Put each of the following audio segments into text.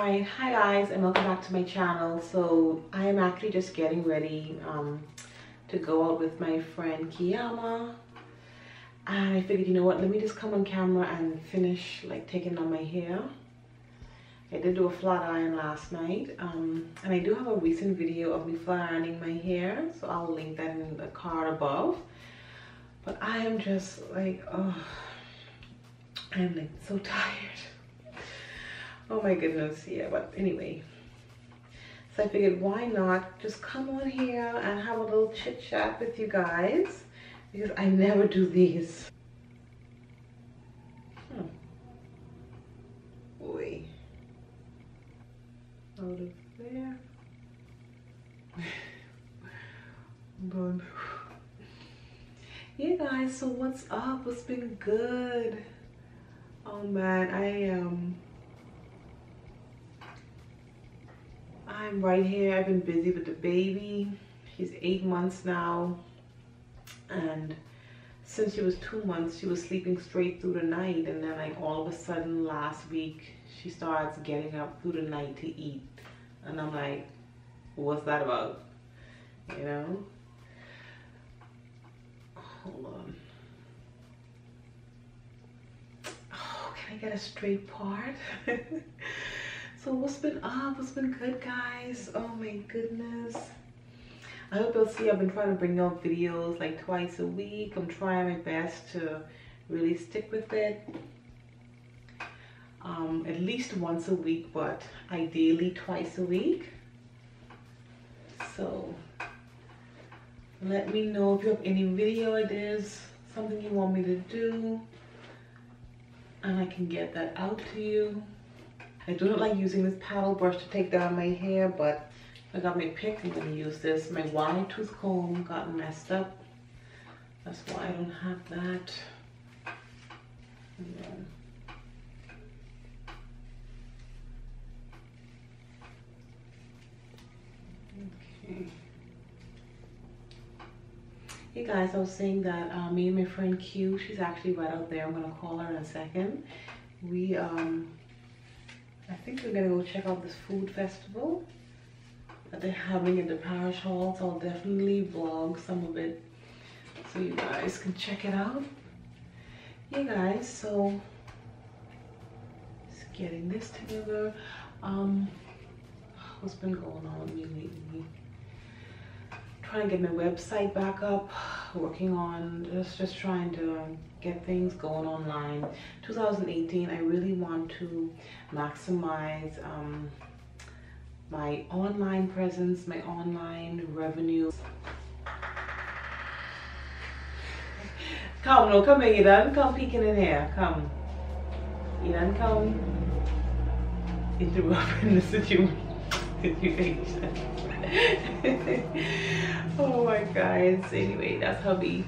Alright, hi guys and welcome back to my channel. So I am actually just getting ready to go out with my friend Kiyama, and I figured, you know what, let me just come on camera and finish like taking on my hair. I did do a flat iron last night, and I do have a recent video of me flat ironing my hair, so I'll link that in the card above. But I am just like, oh, I'm like so tired. Oh my goodness, yeah, but anyway. So I figured, why not just come on here and have a little chit chat with you guys, because I never do these. Boy. Out of there. Hold on. Yeah guys, so what's up? What's been good? Oh man, I'm right here. I've been busy with the baby. She's 8 months now, and since she was 2 months, she was sleeping straight through the night, and then like all of a sudden last week she starts getting up through the night to eat, and I'm like, what's that about? You know? Hold on. Oh, can I get a straight part? So what's been up? What's been good, guys? Oh my goodness. I hope you'll see I've been trying to bring out videos like twice a week. I'm trying my best to really stick with it. At least once a week, but ideally twice a week. So let me know if you have any video ideas, something you want me to do, and I can get that out to you. I do not like using this paddle brush to take down my hair, but I got my pick. I'm going to use this. My wide tooth comb got messed up. That's why I don't have that. Okay. Hey guys, I was saying that me and my friend Q, she's actually right out there. I'm going to call her in a second. I think we're gonna go check out this food festival that they're having in the parish hall, so I'll definitely vlog some of it so you guys can check it out. Yeah guys, so just getting this together. What's been going on with me lately? Trying to get my website back up, working on just trying to get things going online. 2018, I really want to maximize my online presence, my online revenue. Come, no, come here, you done? Come peeking in here, come. You done come? Interrupting the situation. Oh my guys, anyway, that's hubby.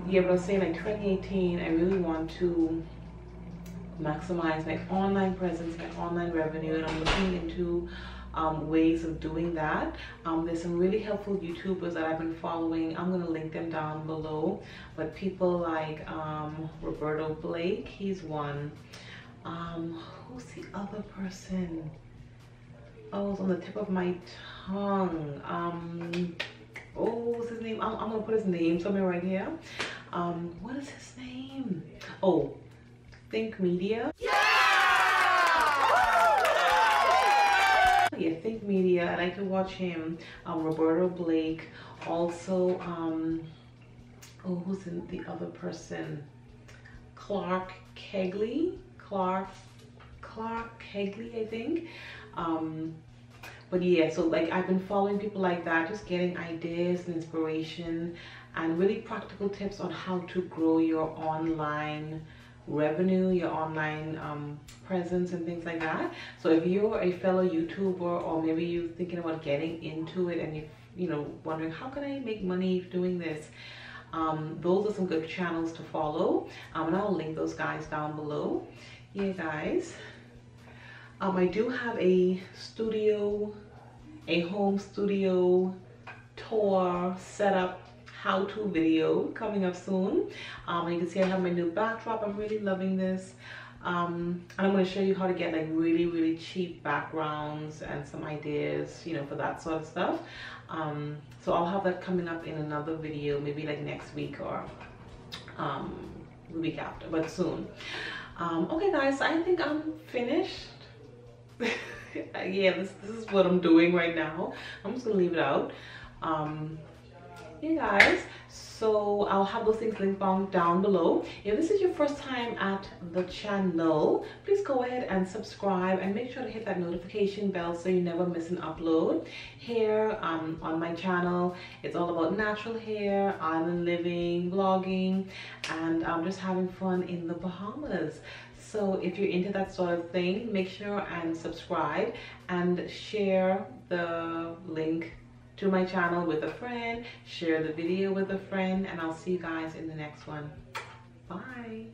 Yeah, but I was saying, like 2018, I really want to maximize my online presence, my online revenue, and I'm looking into ways of doing that. There's some really helpful YouTubers that I've been following. I'm gonna link them down below, but people like Roberto Blake, he's one. Who's the other person? Oh, it's on the tip of my tongue. Oh, what's his name? I'm gonna put his name somewhere right here. What is his name? Oh, Think Media. Yeah! Yeah, Think Media. I like to watch him. Roberto Blake. Also, oh, who's the other person? Clark Kegley, I think. But yeah, so like I've been following people like that, just getting ideas and inspiration and really practical tips on how to grow your online revenue, your online presence and things like that. So if you're a fellow YouTuber, or maybe you're thinking about getting into it and you know, wondering how can I make money doing this, those are some good channels to follow, and I'll link those guys down below. Yeah guys, I do have a home studio tour setup how-to video coming up soon. You can see I have my new backdrop. I'm really loving this. and I'm going to show you how to get like really cheap backgrounds and some ideas, you know, for that sort of stuff. So I'll have that coming up in another video, maybe like next week or the week after, but soon. Okay guys, I think I'm finished. Yeah, this is what I'm doing right now. I'm just gonna leave it out. Yeah guys, so I'll have those things linked down below. If this is your first time at the channel, please go ahead and subscribe and make sure to hit that notification bell so you never miss an upload. Here on my channel, it's all about natural hair, island living, vlogging, and just having fun in the Bahamas. So if you're into that sort of thing, make sure and subscribe and share the link to my channel with a friend, share the video with a friend, and I'll see you guys in the next one. Bye.